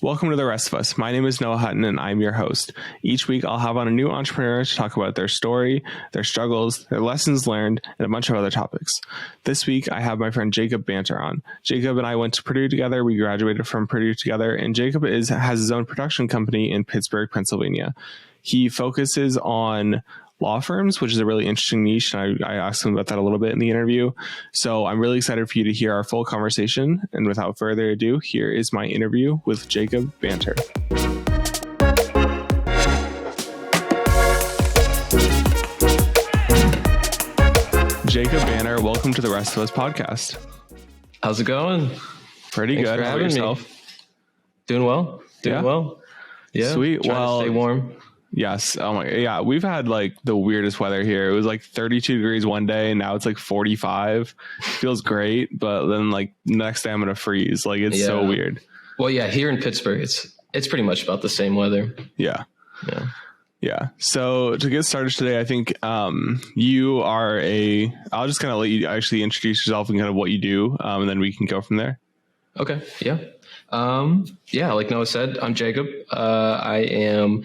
Welcome to The Rest of Us. My name is Noah Hutton, and I'm your host. Each week, I'll have on a new entrepreneur to talk about their story, their struggles, their lessons learned, and a bunch of other topics. This week, I have my friend Jacob Banter on. Jacob and I went to Purdue together. We graduated from Purdue together, and Jacob has his own production company in Pittsburgh, Pennsylvania. He focuses on law firms, which is a really interesting niche, and I asked him about that a little bit in the interview. So I'm really excited for you to hear our full conversation. And without further ado, here is my interview with Jacob Banter. Jacob Banter, welcome to the Rest of Us podcast. How's it going? Pretty Thanks good. for How about having yourself? me. Doing well. Yeah. Sweet. Trying to stay warm. Yes. Oh my. Yeah. We've had like the weirdest weather here. It was like 32 degrees one day, and now it's like 45. Feels great, but then like next day I'm gonna freeze. Like it's so weird. Well, yeah. Here in Pittsburgh, it's pretty much about the same weather. Yeah. So to get started today, I think you are I'll just kind of let you actually introduce yourself and kind of what you do, and then we can go from there. Okay. Yeah. Like Noah said, I'm Jacob. I am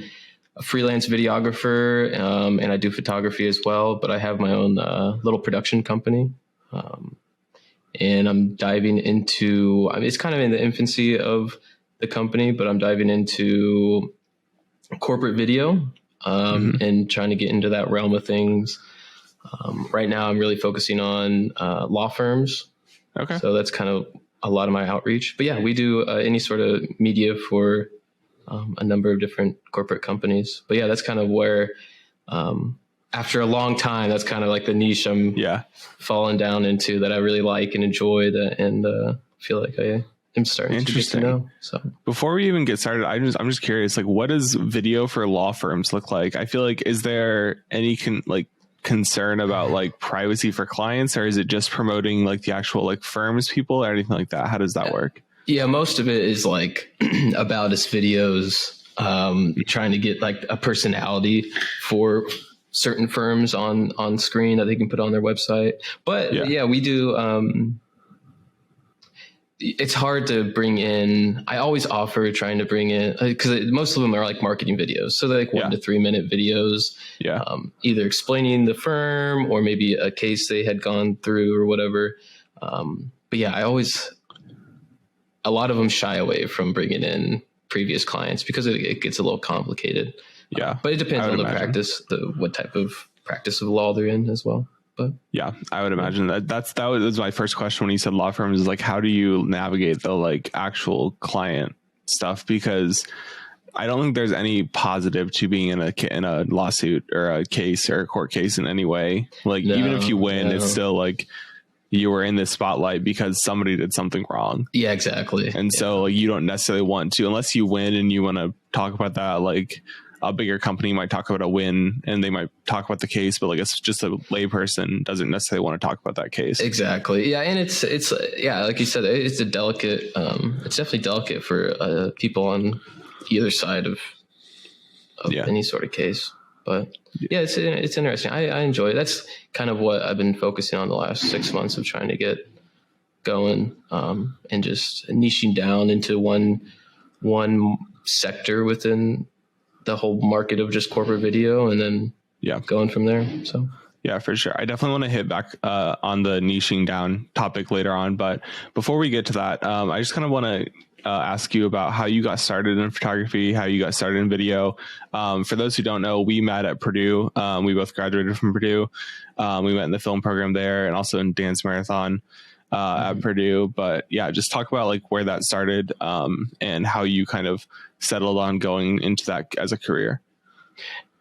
a freelance videographer, and I do photography as well, but I have my own little production company. And I'm diving into, it's kind of in the infancy of the company, but I'm diving into corporate video and trying to get into that realm of things. Right now, I'm really focusing on law firms. Okay. So that's kind of a lot of my outreach. But yeah, we do any sort of media for a number of different corporate companies. But yeah, that's kind of where, after a long time, that's kind of like the niche I'm falling down into that I really like and enjoy and feel like I am starting to get to know. So before we even get started, I'm just curious, like, what does video for law firms look like? I feel like, is there any concern about like privacy for clients, or is it just promoting like the actual like firms people or anything like that? How does that work? Yeah, most of it is like about us videos, trying to get like a personality for certain firms on screen that they can put on their website. But yeah we do. It's hard to bring in. I always offer trying to bring in, because most of them are like marketing videos. So they're like 1 to 3 minute videos, either explaining the firm or maybe a case they had gone through or whatever. But yeah, a lot of them shy away from bringing in previous clients because it gets a little complicated. Yeah. But it depends on the practice, what type of practice of law they're in as well. But yeah, I would imagine that was my first question when you said law firms, is like, how do you navigate the like actual client stuff? Because I don't think there's any positive to being in a lawsuit or a case or a court case in any way. Like even if you win, it's still like you were in the spotlight because somebody did something wrong. Yeah, exactly. And so you don't necessarily want to, unless you win and you want to talk about that. Like a bigger company might talk about a win and they might talk about the case, but like it's just a layperson doesn't necessarily want to talk about that case. Exactly. Yeah. And it's like you said, it's a delicate, it's definitely delicate for people on either side of any sort of case. But yeah, it's interesting. I enjoy it. That's kind of what I've been focusing on the last 6 months of trying to get going, and just niching down into one sector within the whole market of just corporate video, and then going from there. So yeah, for sure. I definitely want to hit back on the niching down topic later on. But before we get to that, I just kind of want to ask you about how you got started in photography, how you got started in video. For those who don't know, we met at Purdue. We both graduated from Purdue. We met in the film program there and also in dance marathon at Purdue. But yeah, just talk about like where that started and how you kind of settled on going into that as a career.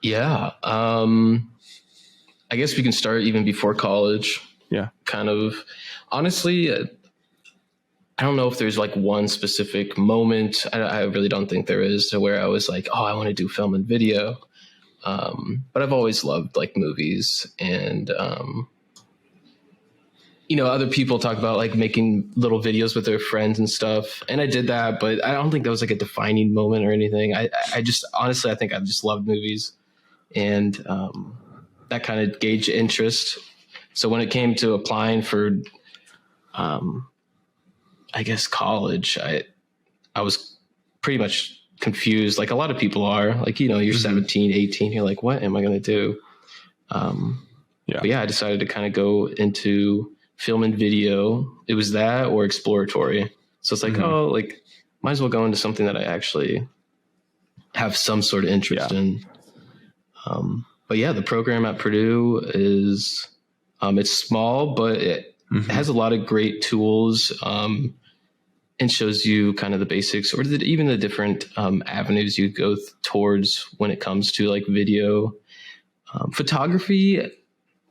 Yeah. I guess we can start even before college. Yeah. Kind of, honestly, I don't know if there's like one specific moment. I really don't think there is, where I was like, oh, I want to do film and video. But I've always loved like movies, and, other people talk about like making little videos with their friends and stuff. And I did that, but I don't think that was like a defining moment or anything. I just, honestly, I think I just loved movies, and that kind of gauged interest. So when it came to applying for, I guess college, I was pretty much confused. Like a lot of people are, like, you're 17, 18, you're like, what am I going to do? But yeah, I decided to kind of go into film and video. It was that or exploratory. So it's like, might as well go into something that I actually have some sort of interest in. But yeah, the program at Purdue is, it's small, but it has a lot of great tools, and shows you kind of the basics or even the different avenues you go towards when it comes to like video. Photography,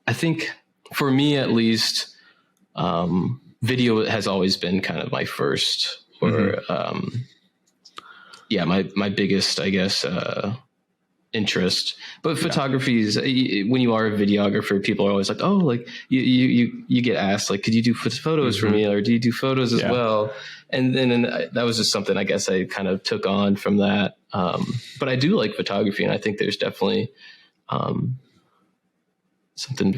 I think for me at least, video has always been kind of my first or my biggest, I guess, interest. But photography is, when you are a videographer, people are always like, oh, like you get asked like, could you do photos for me, or do you do photos as well? And then that was just something I guess I kind of took on from that. But I do like photography, and I think there's definitely something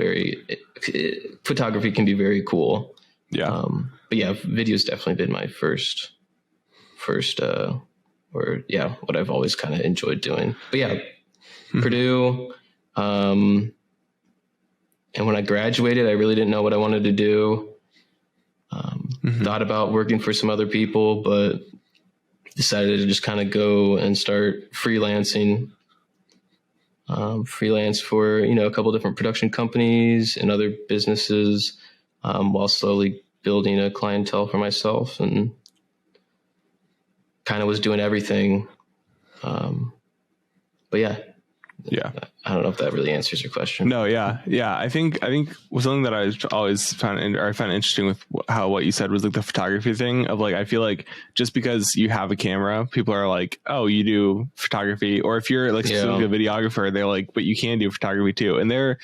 photography can be very cool. Yeah. But yeah, video's definitely been my first what I've always kind of enjoyed doing. But yeah, Purdue. And when I graduated, I really didn't know what I wanted to do. Thought about working for some other people, but decided to just kind of go and start freelancing. Freelance for, a couple different production companies and other businesses, while slowly building a clientele for myself, and kind of was doing everything. But yeah. I don't know if that really answers your question. No. Yeah. I think something that I always found interesting with what you said was like the photography thing of like, I feel like just because you have a camera, people are like, oh, you do photography. Or if you're like specifically a videographer, they're like, but you can do photography too. And they're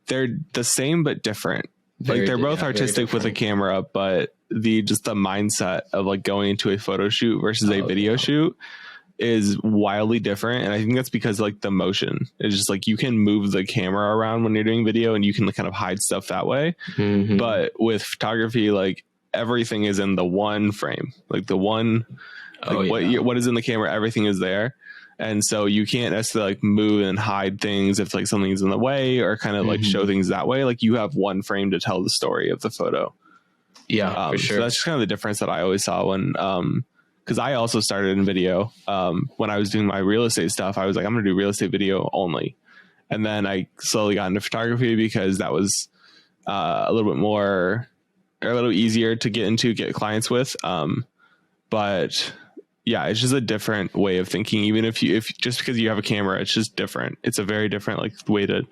the same, but different. Like they're both artistic with a camera, but the mindset of like going into a photo shoot versus a video shoot is wildly different. And I think that's because like the motion is just like, you can move the camera around when you're doing video and you can kind of hide stuff that way. But with photography, like everything is in the one frame, like the one, what is in the camera, everything is there. And so you can't necessarily like move and hide things if like something's in the way, or kind of like show things that way. Like you have one frame to tell the story of the photo. Yeah, for sure. So that's just kind of the difference that I always saw when, because I also started in video. When I was doing my real estate stuff, I was like, I'm going to do real estate video only. And then I slowly got into photography because that was a little easier to get clients with. But yeah, it's just a different way of thinking. Even if just because you have a camera, it's just different. It's a very different like way to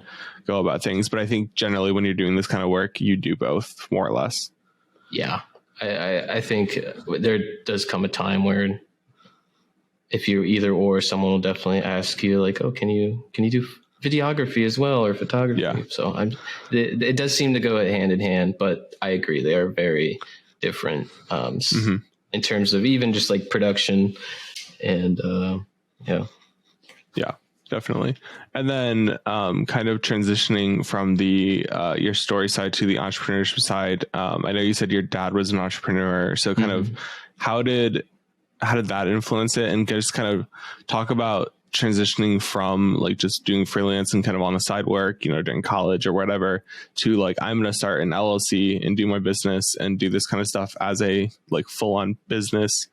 go about things. But I think generally when you're doing this kind of work, you do both more or less. Yeah. I think there does come a time where if you're either or, someone will definitely ask you like, oh, can you do videography as well, or photography? Yeah. So it does seem to go hand in hand, but I agree. They are very different in terms of even just like production and Yeah, definitely. And then kind of transitioning from the your story side to the entrepreneurship side. I know you said your dad was an entrepreneur. So kind of how did that influence it? And just kind of talk about transitioning from like just doing freelance and kind of on the side work, during college or whatever, to like, I'm going to start an LLC and do my business and do this kind of stuff as a like full on business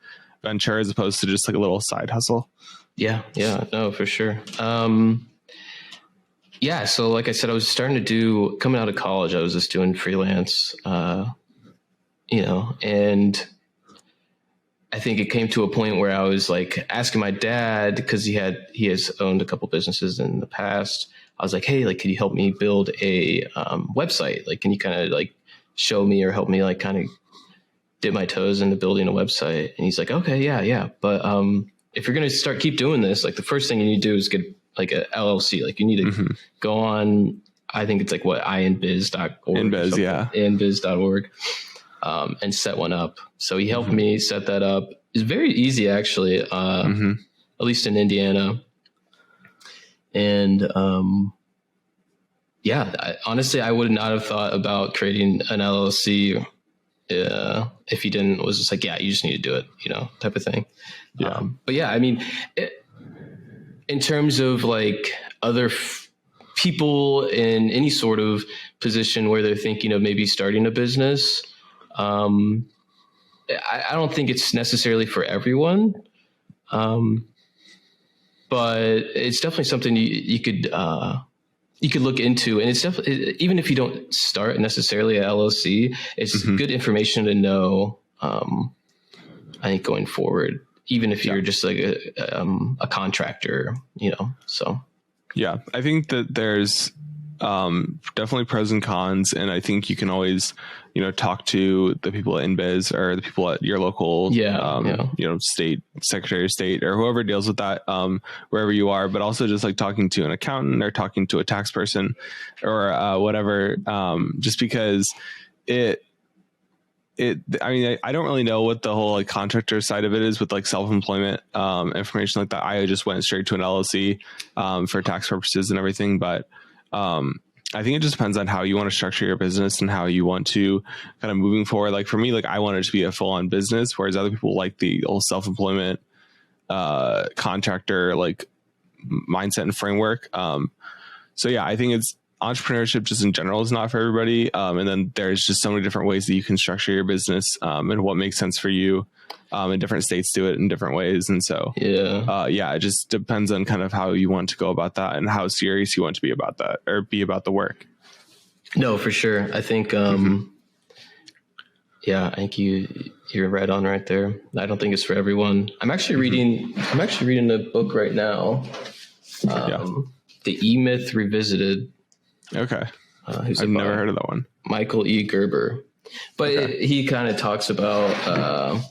venture, as opposed to just like a little side hustle. Yeah. No, for sure. So like I said, I was starting to coming out of college, I was just doing freelance, and I think it came to a point where I was like asking my dad, because he has owned a couple businesses in the past. I was like, hey, like, could you help me build a website? Like, can you kind of like show me or help me like kind of dip my toes into building a website? And he's like, okay, yeah. But if you're going to keep doing this, like the first thing you need to do is get like a LLC. Like you need to go on, I think it's like inbiz.org. Inbiz, yeah. Inbiz.org. And set one up. So he helped me set that up. It's very easy, actually, at least in Indiana. And honestly, I would not have thought about creating an LLC if he didn't, was just like, yeah, you just need to do it, type of thing. Yeah. But yeah, I mean, in terms of like other people in any sort of position where they're thinking of maybe starting a business, I don't think it's necessarily for everyone. But it's definitely something you could look into, and it's definitely, even if you don't start necessarily at LLC, it's good information to know. I think going forward, even if you're just like a contractor, so. Yeah, I think that there's definitely pros and cons, and I think you can always, talk to the people at InBiz or the people at your local, state secretary of state or whoever deals with that, wherever you are, but also just like talking to an accountant or talking to a tax person or whatever, just because I mean, I don't really know what the whole like contractor side of it is with like self-employment information like that. I just went straight to an LLC for tax purposes and everything. But I think it just depends on how you want to structure your business and how you want to kind of moving forward. Like for me, like I wanted to be a full-on business, whereas other people like the whole self-employment contractor like mindset and framework. So yeah, I think it's entrepreneurship just in general is not for everybody. And then there's just so many different ways that you can structure your business and what makes sense for you. And different states do it in different ways. And so, it just depends on kind of how you want to go about that and how serious you want to be about that or be about the work. No, for sure. I think, I think you're right on right there. I don't think it's for everyone. I'm actually reading a book right now. The E-Myth Revisited. Okay. I've never heard of that one. Michael E. Gerber. But he kind of talks about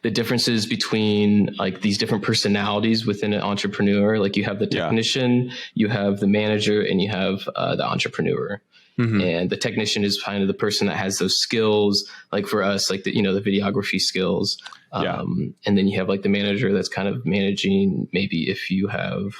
the differences between like these different personalities within an entrepreneur. Like you have the technician, you have the manager, and you have the entrepreneur. And the technician is kind of the person that has those skills, like for us, like the videography skills. And then you have like the manager that's kind of managing, maybe if you have,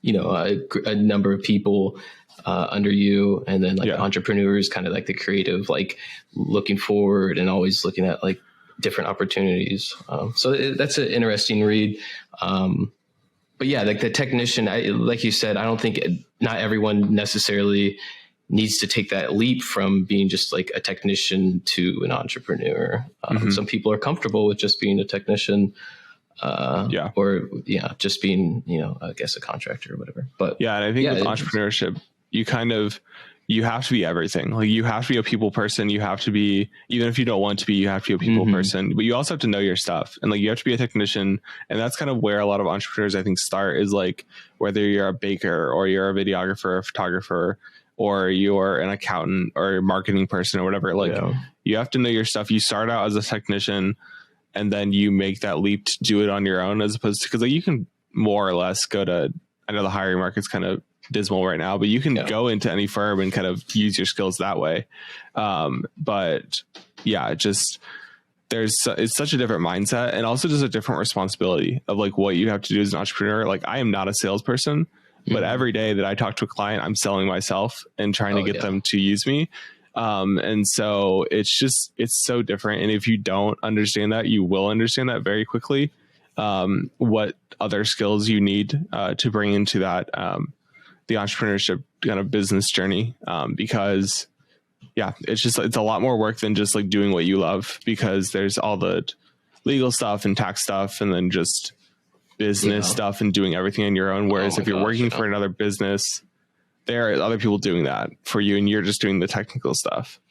a number of people under you. And then like the entrepreneur is kind of like the creative, like looking forward and always looking at like different opportunities. So that's an interesting read. But yeah, like the technician, like you said, I don't think not everyone necessarily needs to take that leap from being just like a technician to an entrepreneur. Some people are comfortable with just being a technician, or just being, I guess a contractor or whatever. But and I think with entrepreneurship, you have to be everything. Like you have to be a people person. You have to be, even if you don't want to be, you have to be a people person, but you also have to know your stuff. And like, you have to be a technician. And that's kind of where a lot of entrepreneurs, I think, start is like, whether you're a baker or you're a videographer, a photographer, or you're an accountant or a marketing person or whatever, like you have to know your stuff. You start out as a technician and then you make that leap to do it on your own, as opposed to, cause like you can more or less go to, I know the hiring market's kind of dismal right now, but you can go into any firm and kind of use your skills that way. But it's such a different mindset and also just a different responsibility of like what you have to do as an entrepreneur. Like I am not a salesperson, but every day that I talk to a client, I'm selling myself and trying to get them to use me. And so it's so different. And if you don't understand that, you will understand that very quickly. What other skills you need to bring into that, the entrepreneurship kind of business journey. Because it's a lot more work than just like doing what you love, because there's all the legal stuff and tax stuff and then just business stuff and doing everything on your own. Whereas if you're working for another business, there are other people doing that for you and you're just doing the technical stuff.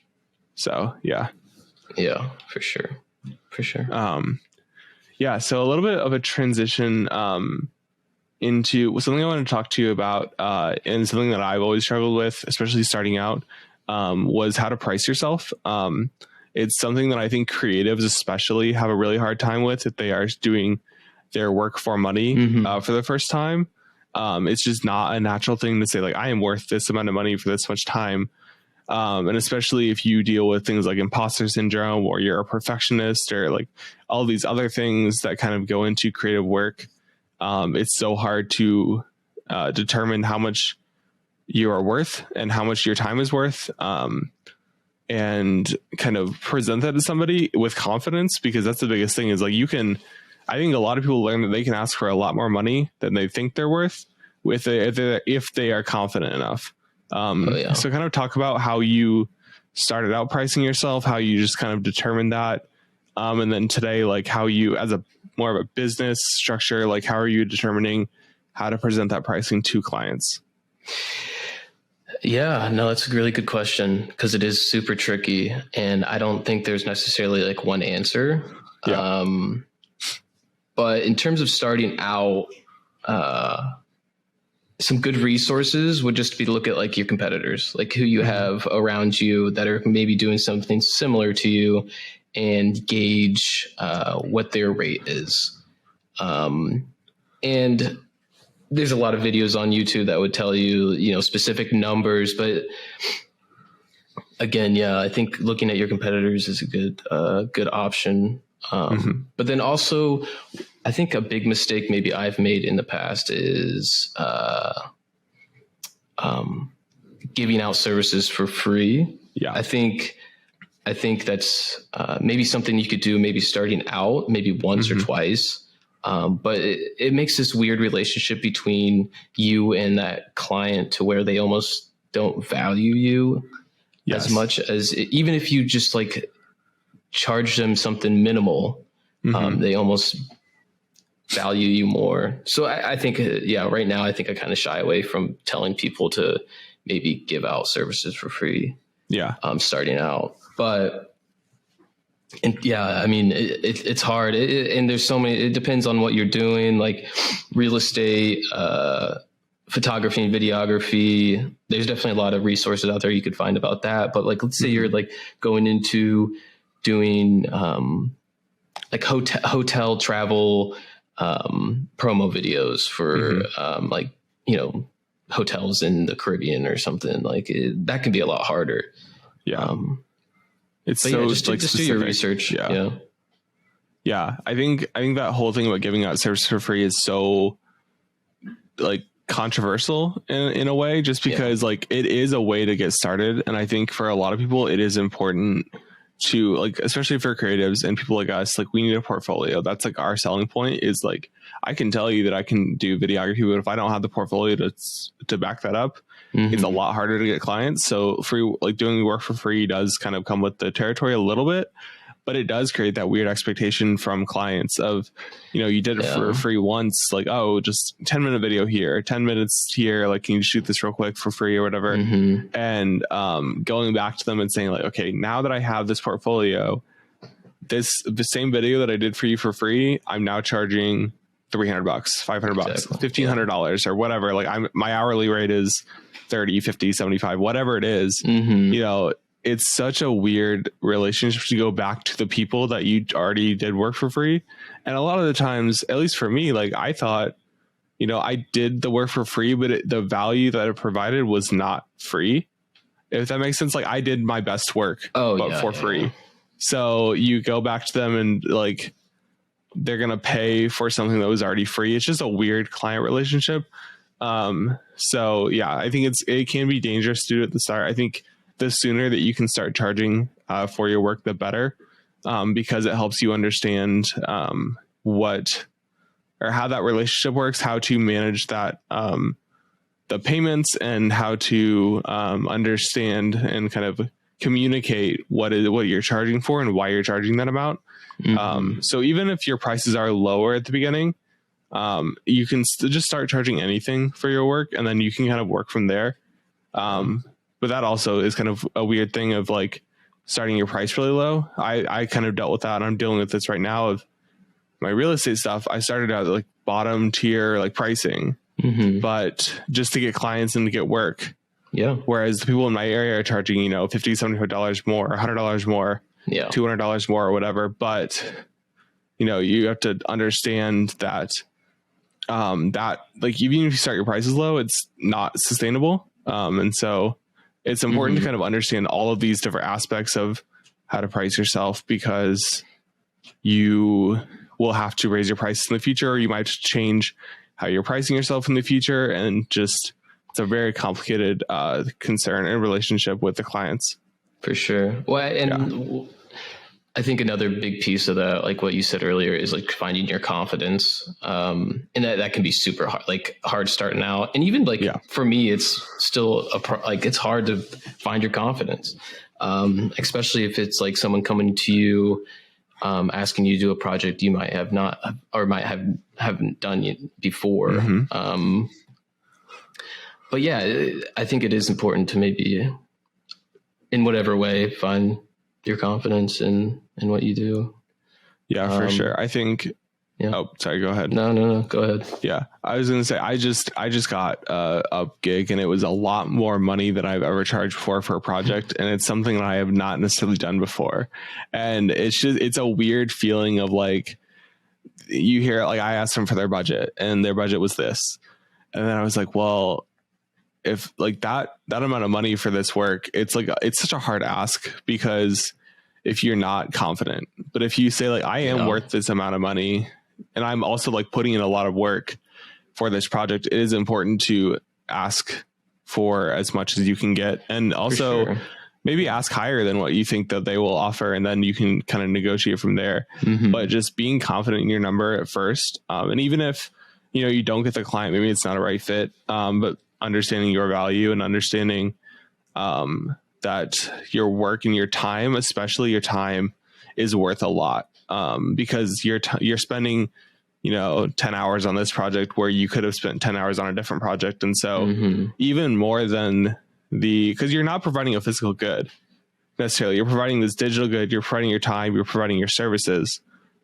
So, yeah, for sure. So a little bit of a transition, into something I want to talk to you about, and something that I've always struggled with, especially starting out, was how to price yourself. It's something that I think creatives especially have a really hard time with if they are doing their work for money for the first time. It's just not a natural thing to say like, I am worth this amount of money for this much time. And especially if you deal with things like imposter syndrome or you're a perfectionist or like all these other things that kind of go into creative work. It's so hard to determine how much you are worth and how much your time is worth. and kind of present that to somebody with confidence, because that's the biggest thing is like I think a lot of people learn that they can ask for a lot more money than they think they're worth if they are confident enough. So kind of talk about how you started out pricing yourself, how you just kind of determined that. And then today, like how you, as a more of a business structure, like how are you determining how to present that pricing to clients? Yeah, no, that's a really good question because it is super tricky. And I don't think there's necessarily like one answer. Yeah. But in terms of starting out, some good resources would just be to look at like your competitors, like who you have around you that are maybe doing something similar to you, and gauge what their rate is. And there's a lot of videos on YouTube that would tell you, you know, specific numbers, but again, yeah, I think looking at your competitors is a good option. But then also, I think a big mistake maybe I've made in the past is giving out services for free. Yeah, I think that's maybe something you could do, maybe starting out, maybe once or twice. But it makes this weird relationship between you and that client to where they almost don't value you as much as even if you just like charge them something minimal, they almost value you more. So I think, right now, I think I kind of shy away from telling people to maybe give out services for free. Yeah. Starting out, but I mean, it's hard. And there's so many, it depends on what you're doing, like real estate, photography and videography. There's definitely a lot of resources out there you could find about that. But like, let's say you're like going into doing like hotel travel promo videos for like, you know, hotels in the Caribbean or something like that can be a lot harder. Yeah. It's so just do your research. Yeah. I think that whole thing about giving out services for free is so like controversial in a way, just because like it is a way to get started. And I think for a lot of people, it is important to like, especially for creatives and people like us, like we need a portfolio. That's like our selling point is like, I can tell you that I can do videography, but if I don't have the portfolio to back that up, it's a lot harder to get clients. So free, like doing work for free does kind of come with the territory a little bit, but it does create that weird expectation from clients of, you know, you did it for free once, like, oh, just 10-minute video here, 10 minutes here. Like, can you shoot this real quick for free or whatever? And going back to them and saying like, okay, now that I have this portfolio, the same video that I did for you for free, I'm now charging $300, $500, $1,500 or whatever. Like my hourly rate is 30, 50, 75, whatever it is, you know, it's such a weird relationship to go back to the people that you already did work for free. And a lot of the times, at least for me, like I thought, you know, I did the work for free, but the value that it provided was not free. If that makes sense. Like I did my best work, but for free. So you go back to them and like, they're going to pay for something that was already free. It's just a weird client relationship. So yeah, I think it can be dangerous to do at the start. I think the sooner that you can start charging for your work, the better, because it helps you understand what or how that relationship works, how to manage that, the payments, and how to understand and kind of communicate what you're charging for and why you're charging that amount. So even if your prices are lower at the beginning, you can just start charging anything for your work, and then you can kind of work from there. But that also is kind of a weird thing of like starting your price really low. I kind of dealt with that. And I'm dealing with this right now of my real estate stuff. I started out like bottom tier, like pricing, but just to get clients and to get work. Yeah. Whereas the people in my area are charging, you know, $50, $75 more, $100 more, $200 more or whatever. But, you know, you have to understand that, that like, even if you start your prices low, it's not sustainable. And so it's important to kind of understand all of these different aspects of how to price yourself, because you will have to raise your prices in the future, or you might change how you're pricing yourself in the future. And just, it's a very complicated concern and relationship with the clients. For sure. Well, and I think another big piece of that, like what you said earlier, is like finding your confidence. And that can be super hard, like hard starting out. And even like for me, it's still like it's hard to find your confidence, especially if it's like someone coming to you, asking you to do a project you might have not or haven't done yet before. But yeah, I think it is important to maybe, in whatever way, find your confidence in what you do. Yeah, for sure. I think. Yeah. Oh, sorry. Go ahead. No. Go ahead. Yeah, I was gonna say I just got a gig, and it was a lot more money than I've ever charged for a project, and it's something that I have not necessarily done before, and it's a weird feeling of like you hear like I asked them for their budget, and their budget was this, and then I was like, well, if like that amount of money for this work, it's like it's such a hard ask because if you're not confident, but if you say like I am worth this amount of money. And I'm also like putting in a lot of work for this project. It is important to ask for as much as you can get. And also maybe ask higher than what you think that they will offer. And then you can kind of negotiate from there. But just being confident in your number at first. And even if, you don't get the client, maybe it's not a right fit, but understanding your value and understanding that your work and your time, especially your time, is worth a lot. Because you're spending, 10 hours on this project where you could have spent 10 hours on a different project. And so even more than because you're not providing a physical good necessarily, you're providing this digital good, you're providing your time, you're providing your services.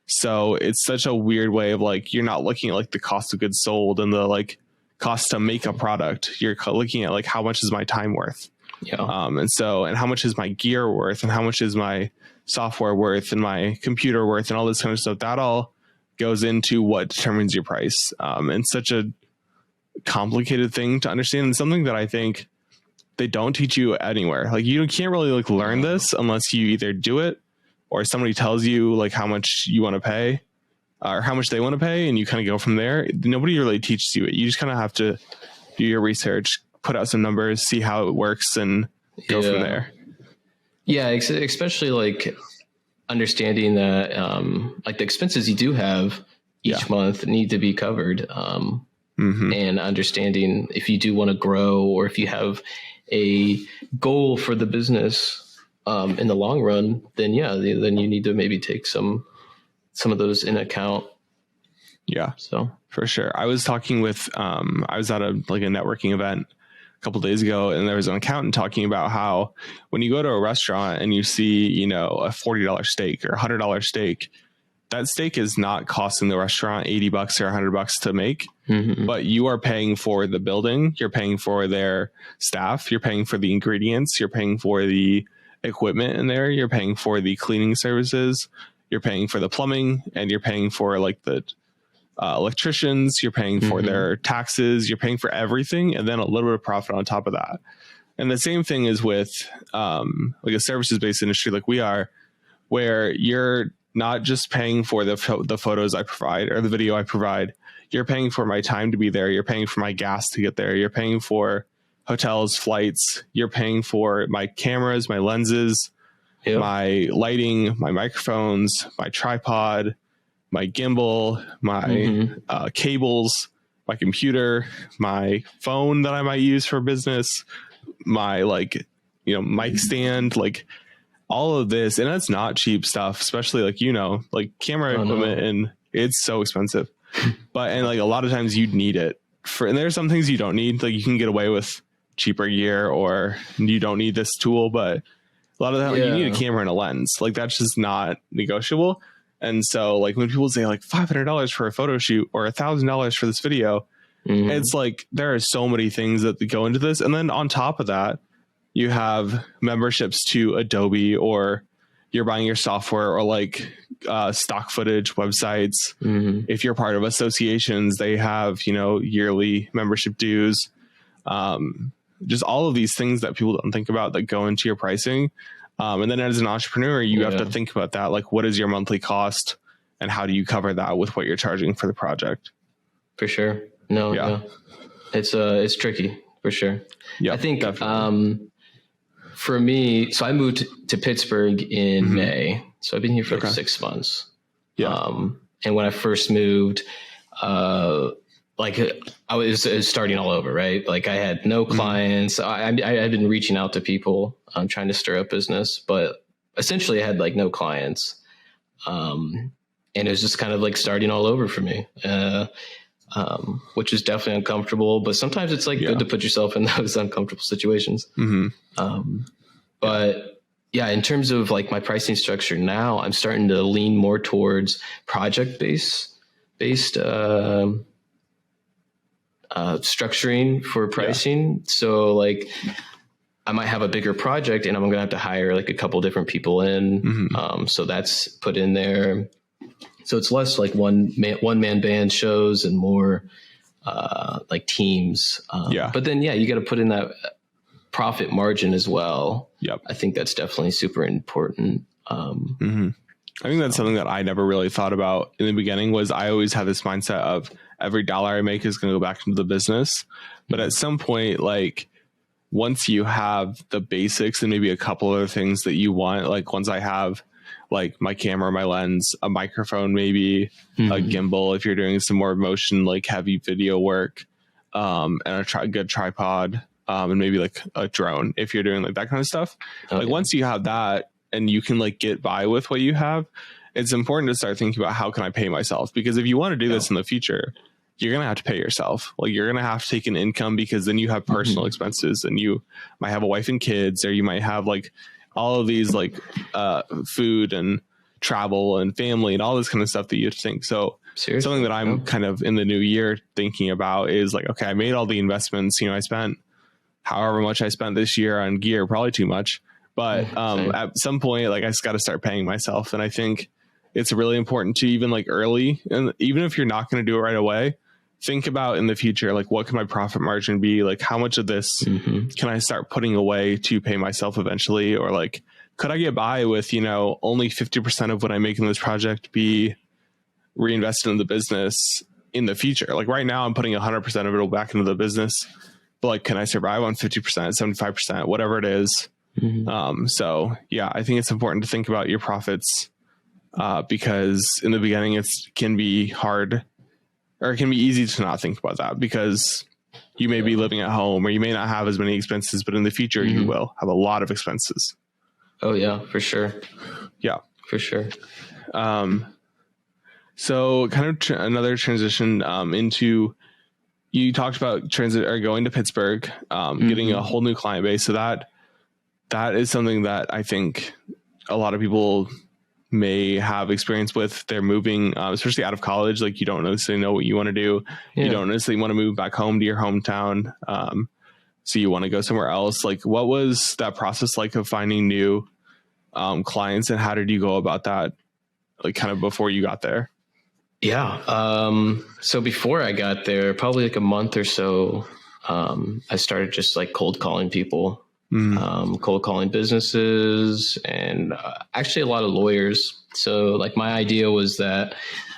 So it's such a weird way of like, you're not looking at like the cost of goods sold and the like cost to make a product. You're looking at like, how much is my time worth? And how much is my gear worth, and how much is my software worth, and my computer worth, and all this kind of stuff. That all goes into what determines your price. And such a complicated thing to understand, and something that I think they don't teach you anywhere. Like you can't really like learn this unless you either do it or somebody tells you like how much you want to pay or how much they want to pay, and you kind of go from there. Nobody really teaches you it. You just kind of have to do your research, put out some numbers, see how it works, and go from there. Yeah, especially like understanding that like the expenses you do have each month need to be covered, and understanding if you do want to grow or if you have a goal for the business in the long run, then then you need to maybe take some of those in account. Yeah, so for sure. I was talking with I was at a networking event couple days ago, and there was an accountant talking about how when you go to a restaurant and you see, a $40 steak or $100 steak, that steak is not costing the restaurant $80 or $100 to make, but you are paying for the building, you're paying for their staff, you're paying for the ingredients, you're paying for the equipment in there, you're paying for the cleaning services, you're paying for the plumbing, and you're paying for like the electricians, you're paying for their taxes, you're paying for everything, and then a little bit of profit on top of that. And the same thing is with like a services based industry like we are, where you're not just paying for the photos I provide or the video I provide, you're paying for my time to be there, you're paying for my gas to get there, you're paying for hotels, flights, you're paying for my cameras, my lenses, my lighting, my microphones, my tripod, my gimbal, my cables, my computer, my phone that I might use for business, my mic stand, like all of this. And that's not cheap stuff, especially like camera equipment, and it's so expensive. And like a lot of times you'd need it and there's some things you don't need. Like you can get away with cheaper gear, or you don't need this tool, but a lot of the time you need a camera and a lens. Like that's just not negotiable. And so like when people say like $500 for a photo shoot or $1,000 for this video, it's like there are so many things that go into this. And then on top of that, you have memberships to Adobe, or you're buying your software, or like stock footage websites. If you're part of associations, they have, yearly membership dues. Just all of these things that people don't think about that go into your pricing. And then as an entrepreneur, you have to think about that. Like, what is your monthly cost, and how do you cover that with what you're charging for the project? For sure. No. It's tricky for sure. Yeah, I think, For me, so I moved to Pittsburgh in May. So I've been here for like 6 months. Yeah. And when I first moved, like I was starting all over, right? Like I had no clients. I had been reaching out to people, trying to stir up business, but essentially I had like no clients. And it was just kind of like starting all over for me, which is definitely uncomfortable, but sometimes it's like good to put yourself in those uncomfortable situations. But yeah, in terms of like my pricing structure now, I'm starting to lean more towards project based structuring for pricing. So like I might have a bigger project and I'm going to have to hire like a couple different people in. So that's put in there. So it's less like one man band shows and more like teams. But then, you got to put in that profit margin as well. I think that's definitely super important. I think that's something that I never really thought about in the beginning. Was I always had this mindset of every dollar I make is going to go back into the business. But at some point, like once you have the basics and maybe a couple other things that you want, like once I have like my camera, my lens, a microphone, maybe a gimbal, if you're doing some more motion, like heavy video work, and a good tripod, and maybe like a drone, if you're doing like that kind of stuff. Once you have that and you can like get by with what you have, it's important to start thinking about how can I pay myself? Because if you want to do this in the future, you're going to have to pay yourself. Like you're going to have to take an income, because then you have personal expenses and you might have a wife and kids, or you might have like all of these like food and travel and family and all this kind of stuff that you have to think. So something that I'm kind of in the new year thinking about is like, okay, I made all the investments, I spent however much I spent this year on gear, probably too much, but at some point, like I just got to start paying myself. And I think it's really important to even like early, and even if you're not going to do it right away, think about in the future, like what can my profit margin be? Like how much of this can I start putting away to pay myself eventually? Or like, could I get by with, only 50% of what I make in this project be reinvested in the business in the future? Like right now I'm putting 100% of it back into the business, but like, can I survive on 50%, 75%, whatever it is? So yeah, I think it's important to think about your profits, because in the beginning it can be hard, or it can be easy to not think about that, because you may be living at home, or you may not have as many expenses, but in the future you will have a lot of expenses. Oh yeah, for sure. Yeah, for sure. So kind of another transition into, you talked about going to Pittsburgh, getting a whole new client base. So that is something that I think a lot of people may have experience with. They're moving, especially out of college. Like you don't necessarily know what you want to do. You don't necessarily want to move back home to your hometown. So you want to go somewhere else. Like what was that process like of finding new clients, and how did you go about that? Like kind of before you got there? Yeah. So before I got there, probably like a month or so, I started just like cold calling people. Cold calling businesses, and actually a lot of lawyers. So like my idea was that,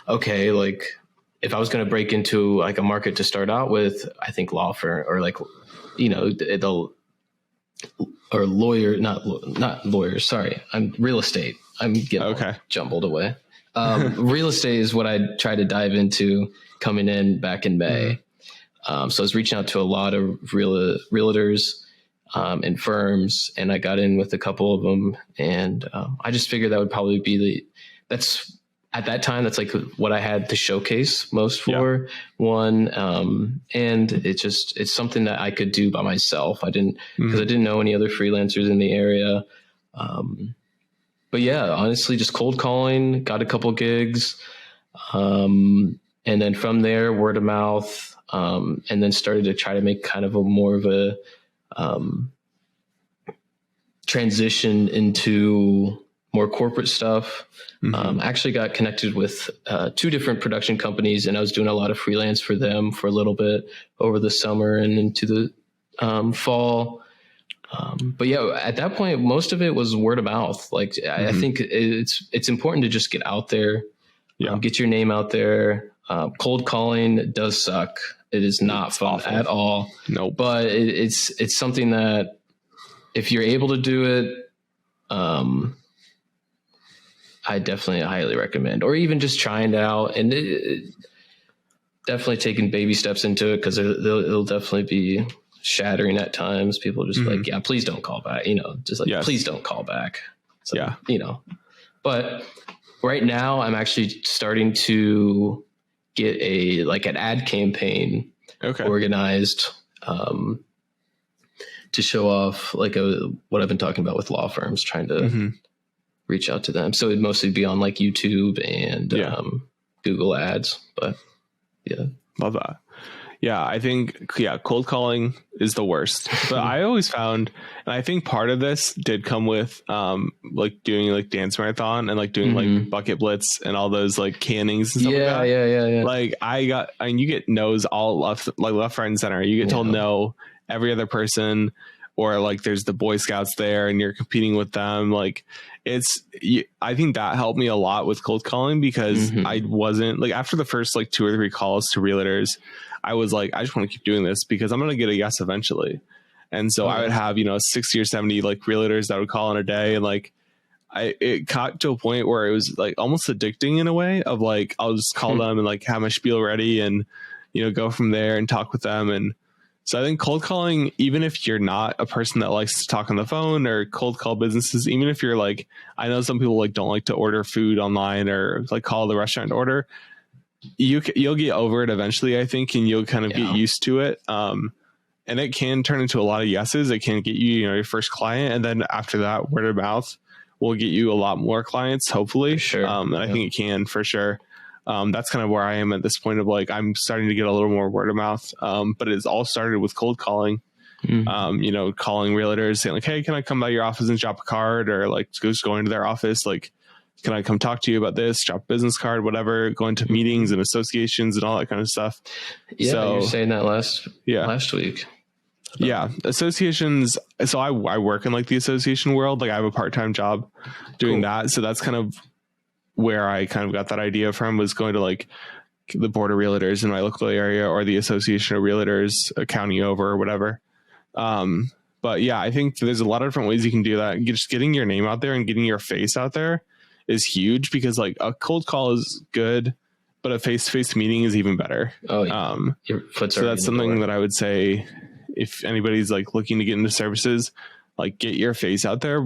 okay, like if I was going to break into like a market to start out with, I think law firm, or like, or lawyer, not lawyers. Sorry. I'm real estate. I'm getting jumbled away. Real estate is what I tried to dive into coming in back in May. So I was reaching out to a lot of realtors, and firms, and I got in with a couple of them, and I just figured that would probably be at that time, that's like what I had to showcase most for one. And it's something that I could do by myself. Because I didn't know any other freelancers in the area. But yeah, honestly, just cold calling, got a couple gigs. And then from there, word of mouth, and then started to try to make kind of more of a transition into more corporate stuff. Actually got connected with 2 different production companies, and I was doing a lot of freelance for them for a little bit over the summer and into the fall. But yeah, at that point, most of it was word of mouth. Like I think it's important to just get out there, get your name out there. Cold calling does suck. It is not fun at all. Nope. But it's something that if you're able to do it, I definitely highly recommend, or even just trying it out, and definitely taking baby steps into it, because it'll definitely be shattering at times. People just like, yeah, please don't call back, just like, please don't call back. So, but right now I'm actually starting to get an ad campaign organized, to show off what I've been talking about with law firms, trying to reach out to them. So it'd mostly be on like YouTube and Google ads, but love that. Yeah, I think cold calling is the worst. But I always found, and I think part of this did come with like doing like dance marathon and like doing like bucket blitz and all those like cannings and stuff like that. Yeah. Like you get no's all left, right and center. You get told no every other person, or like there's the Boy Scouts there and you're competing with them. Like I think that helped me a lot with cold calling, because I wasn't like, after the first like 2 or 3 calls to realtors, I was like, I just want to keep doing this because I'm going to get a yes eventually. And so I would have, 60 or 70 like realtors that would call in a day. And like, it got to a point where it was like almost addicting in a way of like, I'll just call them and like have my spiel ready and, go from there and talk with them. And so I think cold calling, even if you're not a person that likes to talk on the phone or cold call businesses, even if you're like, I know some people like don't like to order food online or like call the restaurant and order, you'll get over it eventually, I think, and you'll kind of get used to it. And it can turn into a lot of yeses. It can get you, your first client. And then after that, word of mouth will get you a lot more clients, hopefully. For sure. And I think it can, for sure. That's kind of where I am at this point of like, I'm starting to get a little more word of mouth. But it's all started with cold calling, calling realtors saying like, hey, can I come by your office and drop a card, or like just going to their office? Like, can I come talk to you about this, drop a business card, whatever, going to meetings and associations and all that kind of stuff. Yeah. So, you were saying that last week. Yeah. Associations. So I work in like the association world. Like I have a part-time job doing that. So that's kind of where I kind of got that idea from, was going to like the board of realtors in my local area, or the association of realtors a county over or whatever. But yeah, I think there's a lot of different ways you can do that. Just getting your name out there and getting your face out there is huge, because like a cold call is good, but a face-to-face meeting is even better. Oh, yeah. So that's something that I would say, if anybody's like looking to get into services, like get your face out there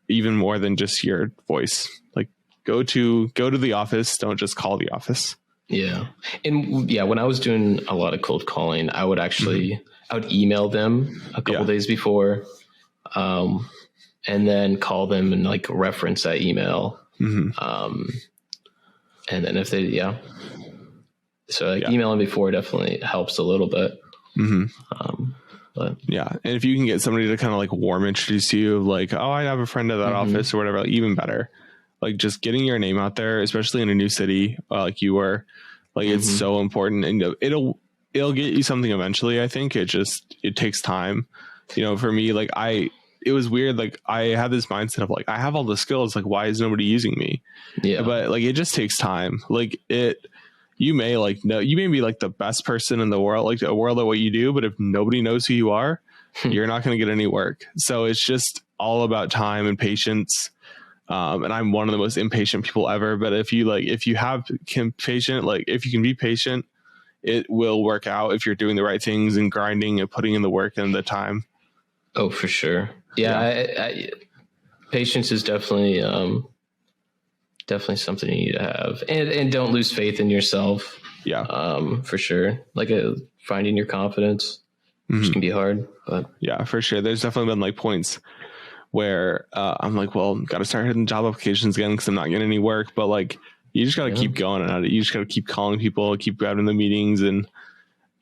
even more than just your voice. Like go to the office. Don't just call the office. Yeah. And when I was doing a lot of cold calling, I would actually, I would email them a couple days before, and then call them and like reference that email. And then if they, so like emailing before definitely helps a little bit. But yeah. And if you can get somebody to kind of like warm introduce you, like, oh, I have a friend at that office or whatever, like, even better. Like just getting your name out there, especially in a new city, like you were, like it's so important, and it'll get you something eventually. I think it takes time. For me, like it was weird. Like I had this mindset of like, I have all the skills. Like, why is nobody using me? Yeah. But like, it just takes time. Like you may be like the best person in the world, like a world at what you do. But if nobody knows who you are, you're not going to get any work. So it's just all about time and patience. And I'm one of the most impatient people ever. But if you can be patient, it will work out if you're doing the right things and grinding and putting in the work and the time. Oh, for sure. Yeah. Patience is definitely something you need to have, and don't lose faith in yourself. Yeah. For sure. Like finding your confidence, which can be hard, but yeah, for sure. There's definitely been like points where I'm like, well, got to start hitting job applications again because I'm not getting any work. But like, you just got to keep going at it. You just got to keep calling people, keep grabbing the meetings, and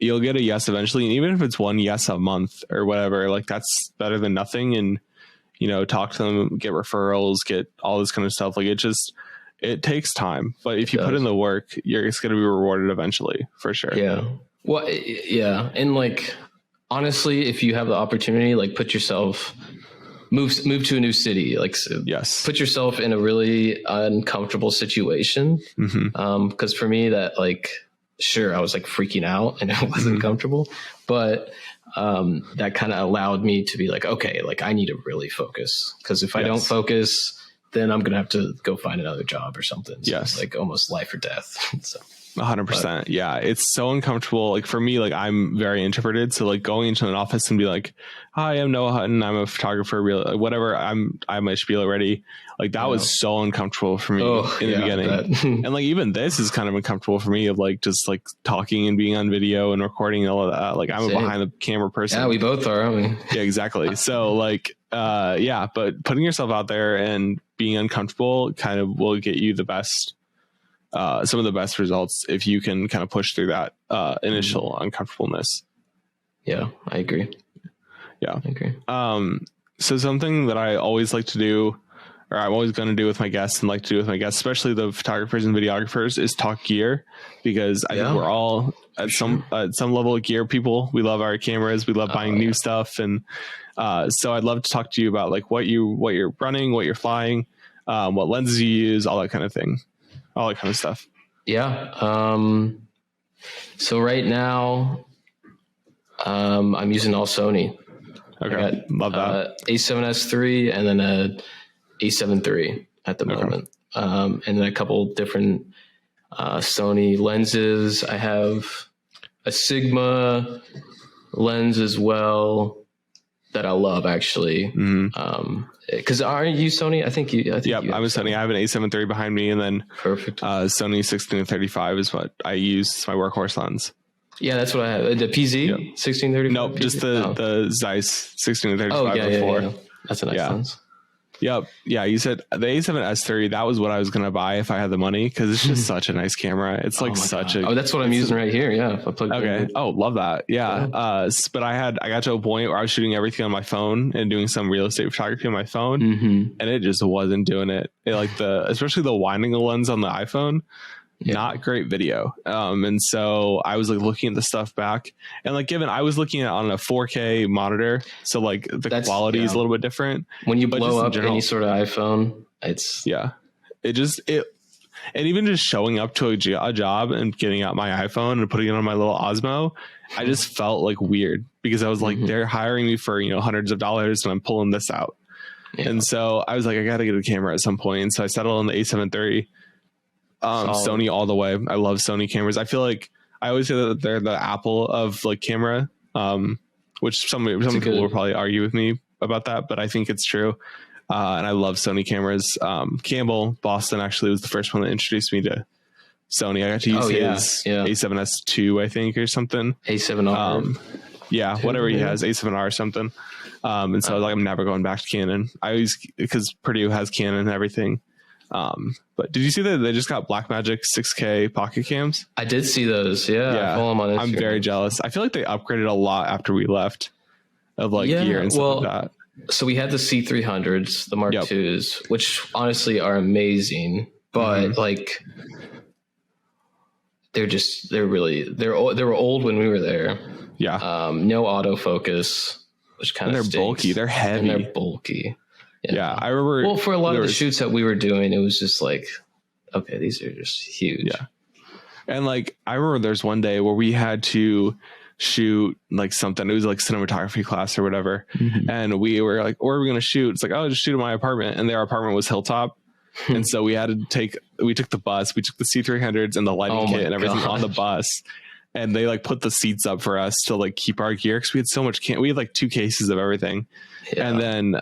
you'll get a yes eventually. And even if it's one yes a month or whatever, like that's better than nothing. And, talk to them, get referrals, get all this kind of stuff. Like it takes time, but if you put in the work, it's going to be rewarded eventually, for sure. Yeah. Well, yeah. And like, honestly, if you have the opportunity, like move to a new city, like put yourself in a really uncomfortable situation. Because for me, that like sure, I was like freaking out and it wasn't comfortable, but that kind of allowed me to be like, okay, like I need to really focus, because if I don't focus, then I'm going to have to go find another job or something. So it's like almost life or death. So 100%. Yeah. It's so uncomfortable. Like for me, like I'm very introverted. So like going into an office and be like, hi, I'm Noah Hutton. I'm a photographer, whatever. I'm my spiel already. Like that was so uncomfortable for me in the beginning. And like, even this is kind of uncomfortable for me, of like, just like talking and being on video and recording and all of that. Like I'm a behind the camera person. Yeah, we both are, aren't we? Yeah, exactly. So like, but putting yourself out there and being uncomfortable kind of will get you the best, some of the best results if you can kind of push through that initial uncomfortableness. Yeah, I agree. Yeah. I agree. So something that I always like to do, or I'm always going to do with my guests and like to do with my guests, especially the photographers and videographers, is talk gear, because I think we're all at some level of gear people. We love our cameras. We love buying new stuff. And so I'd love to talk to you about like what you're running, what you're flying, what lenses you use, all that kind of thing. All that kind of stuff. Yeah. So right now, I'm using all Sony. Okay. Love that. A7S III and then a A7 III at the moment. And then a couple different Sony lenses. I have a Sigma lens as well that I love, actually. Because aren't you Sony? I think you. I'm a Sony. I have an A7 III behind me, and then perfect. Sony 16-35 is what I use. It's my workhorse lens. Yeah, that's what I have. The PZ 16-35. Nope, PZ? Just the Zeiss 16-35. Oh yeah. That's a nice lens. Yep. Yeah, you said the A7S III. That was what I was going to buy if I had the money, because it's just such a nice camera. It's like such a... Oh, that's what I'm using right here. Yeah. Okay. Oh, love that. Yeah. But I got to a point where I was shooting everything on my phone and doing some real estate photography on my phone, and it just wasn't doing it. Especially the winding lens on the iPhone. Not great video. And so I was like looking at the stuff back, and like I was looking at it on a 4K monitor. So like the quality is a little bit different. When you blow up any sort of iPhone, it's and even just showing up to a job and getting out my iPhone and putting it on my little Osmo, I just felt like weird, because I was like, they're hiring me for, hundreds of dollars and I'm pulling this out. And so I was like, I got to get a camera at some point. And so I settled on the A7 III. Sony all the way. I love Sony cameras. I feel like I always say that they're the Apple of like camera, which some people will probably argue with me about that, but I think it's true. And I love Sony cameras. Campbell Boston actually was the first one that introduced me to Sony. I got to use his A7S II, I think, or something. A7R. Whatever he has, A7R or something. And so I was like, I'm never going back to Canon. Because Purdue has Canon and everything. But did you see that they just got Blackmagic 6K pocket cams? I did see those. Yeah. I follow them on Instagram. I'm very jealous. I feel like they upgraded a lot after we left of like gear and stuff like that. So we had the C300s, the Mark IIs, which honestly are amazing, but like they were old when we were there. Yeah. No autofocus, which kind of they're bulky. They're heavy. And they're bulky. Yeah, I remember. Well, for a lot of the shoots that we were doing, it was just like, okay, these are just huge. Yeah. And like, I remember there's one day where we had to shoot like something. It was like cinematography class or whatever. And we were like, where are we going to shoot? It's like, oh, just shoot in my apartment. And their apartment was Hilltop. And so we took the bus, we took the C300s and the lighting kit and everything on the bus. And they like put the seats up for us to like keep our gear, because we had so much we had like 2 cases of everything. And then,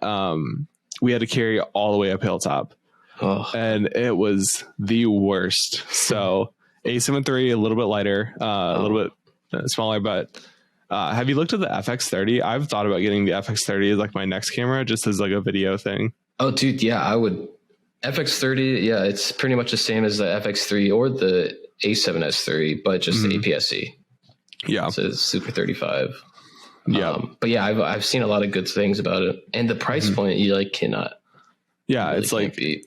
we had to carry it all the way up Hilltop. And it was the worst. So A7 III, a little bit lighter, a little bit smaller, but have you looked at the FX30? I've thought about getting the FX30 as like my next camera, just as like a video thing. Oh, dude. Yeah, I would. FX30. Yeah. It's pretty much the same as the FX3 or the A7S III, but just the APS-C. Yeah. So it's Super 35. Yeah. But yeah, I've seen a lot of good things about it, and the price point you like cannot. Yeah. Really, it's like, beat.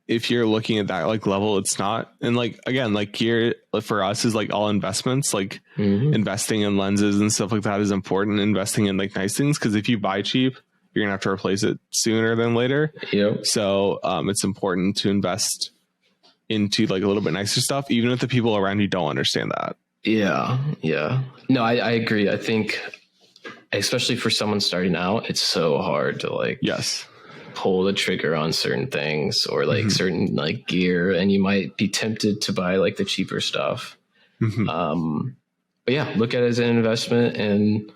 If you're looking at that like level, it's not. And like, again, like gear for us is like all investments, like investing in lenses and stuff like that is important. Investing in like nice things. 'Cause if you buy cheap, you're gonna have to replace it sooner than later. Yep. So, it's important to invest into like a little bit nicer stuff, even if the people around you don't understand that. Yeah. No, I agree. I think, especially for someone starting out, it's so hard to like pull the trigger on certain things or like certain like gear, and you might be tempted to buy like the cheaper stuff. But yeah, look at it as an investment and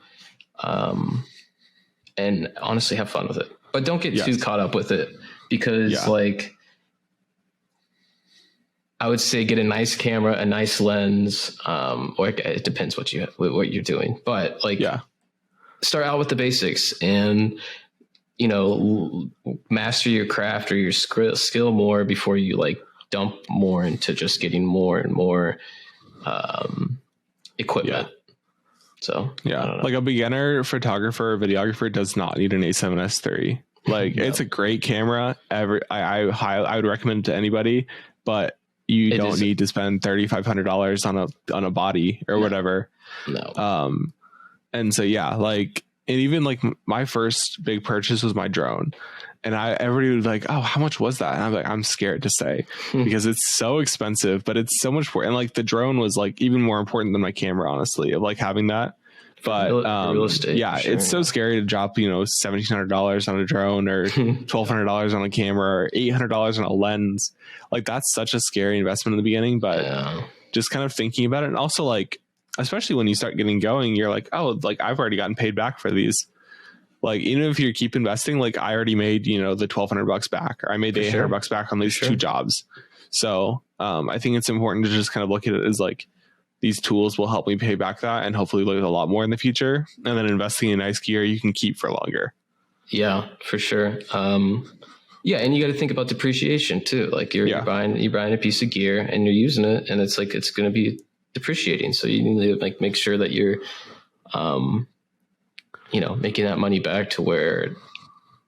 honestly have fun with it. But don't get too caught up with it, because like I would say get a nice camera, a nice lens, or it depends what you're doing. But like start out with the basics and master your craft or your skill more before you like dump more into just getting more and more equipment. So like a beginner photographer or videographer does not need an A7S III. Like it's a great camera. I would recommend it to anybody, but you don't need to spend $3,500 on a body or whatever. No. And so like, and even like my first big purchase was my drone, and everybody was like, "Oh, how much was that?" And I'm like, I'm scared to say because it's so expensive, but it's so much more. And like the drone was like even more important than my camera, honestly, of like having that. But real estate, it's so scary to drop $1,700 on a drone or $1,200 on a camera or $800 on a lens. Like that's such a scary investment in the beginning, but just kind of thinking about it, and also like, especially when you start getting going, you're like, oh, like I've already gotten paid back for these. Like, even if you keep investing, like I already made, the $1,200 back, or I made the $800 back on these two jobs. So I think it's important to just kind of look at it as like, these tools will help me pay back that and hopefully live a lot more in the future. And then investing in nice gear you can keep for longer. Yeah, for sure. And you got to think about depreciation too. Like you're buying a piece of gear and you're using it, and it's like, it's going to be depreciating. So you need to like make sure that you're, making that money back to where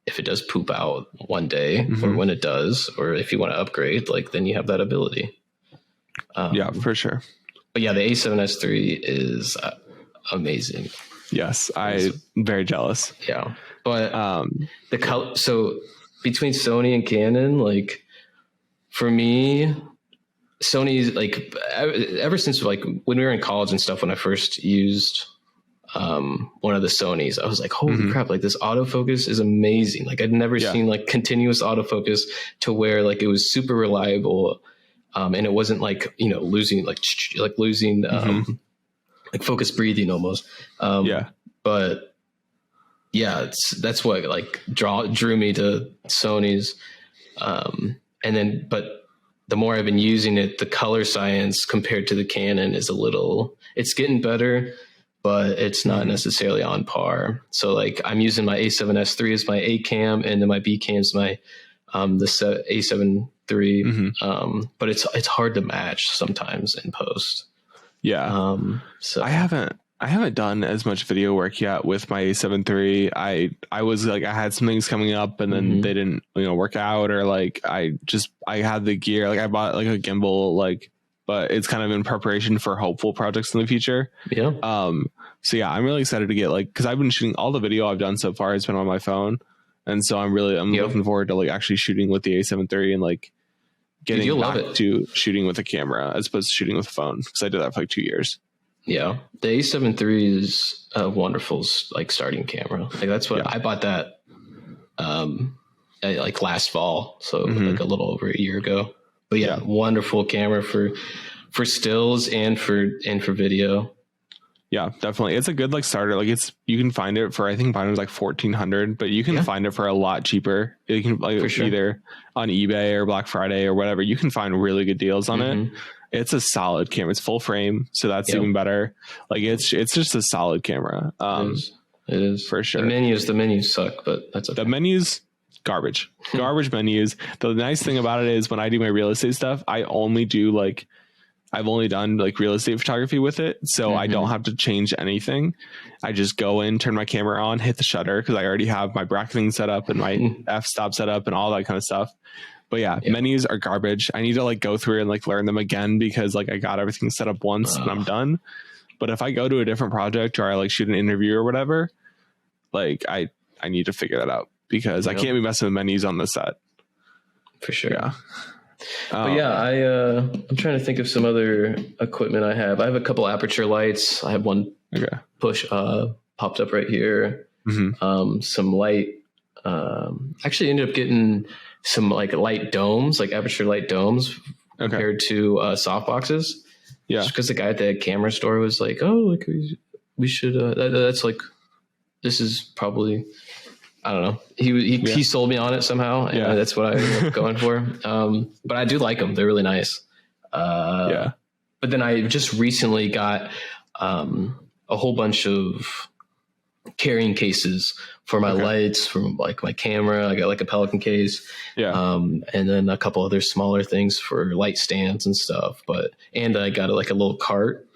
if it does poop out one day or when it does, or if you want to upgrade, like then you have that ability. For sure. But the A7S III is amazing. Yes. I'm very jealous. Yeah. But the color, so between Sony and Canon, like for me, Sony's like ever since like when we were in college and stuff, when I first used one of the Sonys, I was like, holy crap, like this autofocus is amazing. Like I'd never seen like continuous autofocus to where like it was super reliable, and it wasn't like losing like focus breathing almost. But that's what like drew me to Sony's, and then but the more I've been using it, the color science compared to the Canon is it's getting better, but it's not necessarily on par. So like I'm using my A7S III as my A cam, and then my B cam is my the A7 III. But it's hard to match sometimes in post. So I haven't done as much video work yet with my A7 III. I was like, I had some things coming up and then they didn't, work out, or like, I had the gear, like I bought like a gimbal, like, but it's kind of in preparation for hopeful projects in the future. So I'm really excited to get like, cause I've been shooting all the video I've done so far has been on my phone. And so I'm looking forward to like actually shooting with the A7 III and like getting back to shooting with a camera as opposed to shooting with a phone. Cause I did that for like 2 years. Yeah, the A7 III is a wonderful like starting camera. Like that's what I bought that like last fall, so like a little over a year ago. But wonderful camera for stills and for video. Yeah, definitely. It's a good like starter. Like you can find it for, I think mine was like $1,400, but you can find it for a lot cheaper. You can like either on eBay or Black Friday or whatever. You can find really good deals on it. It's a solid camera. It's full frame, so that's even better. Like it's just a solid camera. It is for sure. The menus suck, but that's okay. The menus, garbage menus. The nice thing about it is when I do my real estate stuff, I've only done like real estate photography with it, so I don't have to change anything. I just go in, turn my camera on, hit the shutter because I already have my bracketing set up and my f-stop set up and all that kind of stuff. But menus are garbage. I need to like go through and like learn them again because like I got everything set up once and I'm done. But if I go to a different project or I like shoot an interview or whatever, like I need to figure that out because I can't be messing with menus on the set. For sure. But yeah, I'm trying to think of some other equipment I have. I have a couple aperture lights. I have one push popped up right here. Some light. Actually ended up getting some like light domes, like aperture light domes compared to soft boxes. Yeah. Just because the guy at the camera store was like, oh, like we should, that's like, this is probably, I don't know. He sold me on it somehow. And that's what I was going for. But I do like them. They're really nice. But then I just recently got a whole bunch of carrying cases for my lights, from like my camera. I got like a Pelican case. And then a couple other smaller things for light stands and stuff. And I got like a little cart.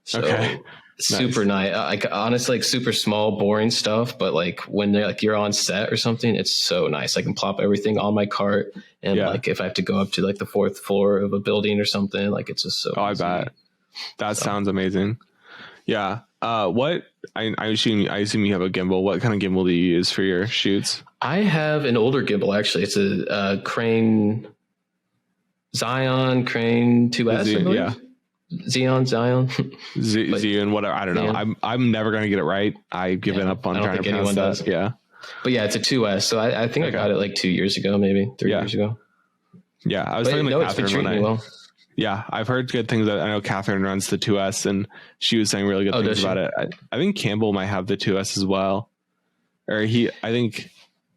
So super nice. Like honestly, like super small, boring stuff. But like when they're like you're on set or something, it's so nice. I can plop everything on my cart. And like if I have to go up to like the 4th floor of a building or something, like it's just so easy. I bet. That sounds amazing. Yeah. What I assume you have a gimbal. What kind of gimbal do you use for your shoots? I have an older gimbal actually. It's a Crane Zion 2S. Zion. Zion, whatever. I don't know. I'm never gonna get it right. I've given up on trying to pronounce that. Yeah. But yeah, it's a 2S. So I think I got it like 2 years ago, maybe 3 years ago. Yeah, I was talking to Catherine Yeah, I've heard good things. I know Catherine runs the 2S, and she was saying really good things about it. I think Campbell might have the 2S as well, or I think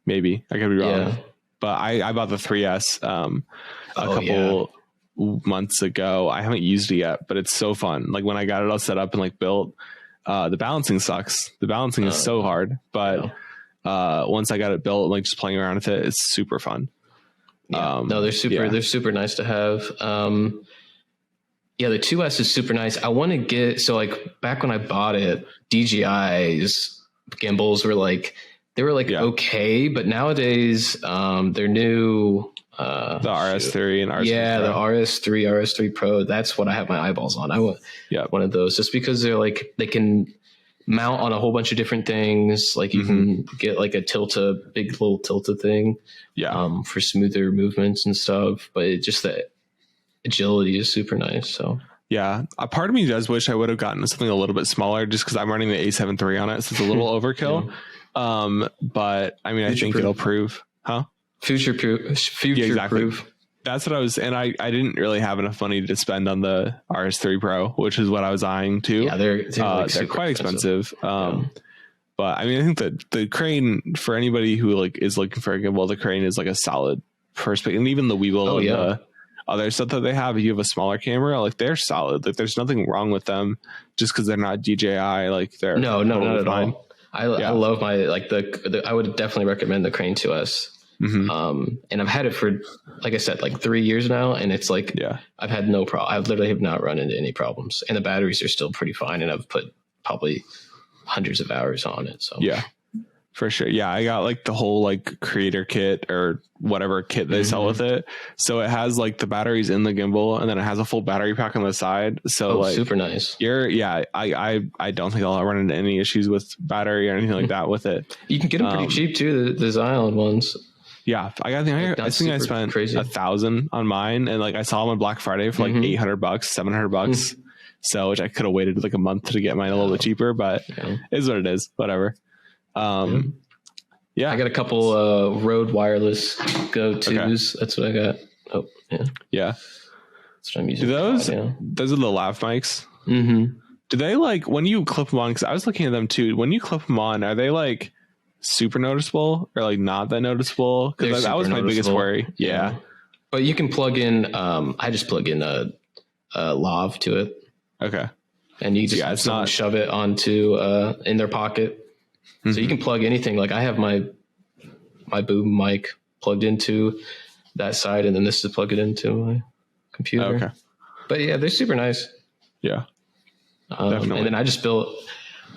maybe I could be wrong, but I bought the 3S a couple months ago. I haven't used it yet, but it's so fun. Like when I got it all set up and like built, the balancing sucks. The balancing is so hard, but once I got it built, like just playing around with it, it's super fun. They're super nice to have. The 2S is super nice. I want to get, so like back when I bought it, DJI's gimbals were like, okay, but nowadays, they're new, the RS3 and RS3 Pro. The RS3 Pro. That's what I have my eyeballs on. I want one of those just because they're like, they can mount on a whole bunch of different things. Like you can get like a big little tilta thing, for smoother movements and stuff. But the agility is super nice. So a part of me does wish I would have gotten something a little bit smaller, just because I'm running the A7 III on it, so it's a little overkill. But I mean, I think it'll prove, future proof. That's what I was, and I didn't really have enough money to spend on the RS3 Pro, which is what I was eyeing too. Yeah, they're quite expensive. But I mean, I think that the Crane, for anybody who like is looking for a gimbal, the Crane is like a solid first pick, and even the Weeble and the other stuff that they have. If you have a smaller camera, like they're solid. Like there's nothing wrong with them just because they're not DJI. Like they're not at all. I love my I would definitely recommend the Crane 2S. And I've had it for, like I said, like 3 years now, and it's like I've had no problem. I literally have not run into any problems, and the batteries are still pretty fine, and I've put probably hundreds of hours on it. So for sure. I got like the whole like creator kit or whatever kit they sell with it, so it has like the batteries in the gimbal, and then it has a full battery pack on the side. So like super nice. I don't think I'll run into any issues with battery or anything like that with it. You can get them pretty cheap too, the Zion ones. Yeah, I think I spent $1,000 on mine, and like I saw them on Black Friday for like $800, $700. So, which I could have waited like a month to get mine a little bit cheaper, but it is what it is. Whatever. I got a couple Rode wireless go-tos. Okay. That's what I got. Oh, yeah. That's what I'm using. Those are the lav mics. Do they like when you clip them on? Because I was looking at them too. When you clip them on, are they like super noticeable or like not that noticeable? Because that was my biggest worry. Yeah. But you can plug in, I just plug in a lav to it. Okay. And you just shove it onto in their pocket. So you can plug anything. Like I have my boom mic plugged into that side, and then this is plugged into my computer. Okay. But yeah, they're super nice. Yeah. Definitely. And then I just built,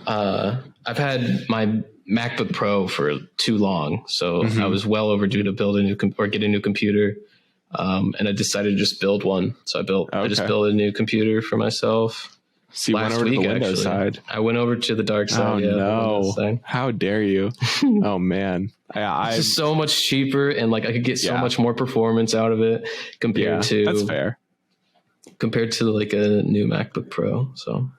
I've had my MacBook Pro for too long. So I was well overdue to build get a new computer. And I decided to just build one. So I just built a new computer for myself. So you went last over to week, the Windows actually. side. I went over to the dark side. Oh yeah, the no! Windows side. How dare you? Oh man! It's just so much cheaper, and like I could get so much more performance out of it compared to that's fair. Compared to like a new MacBook Pro. So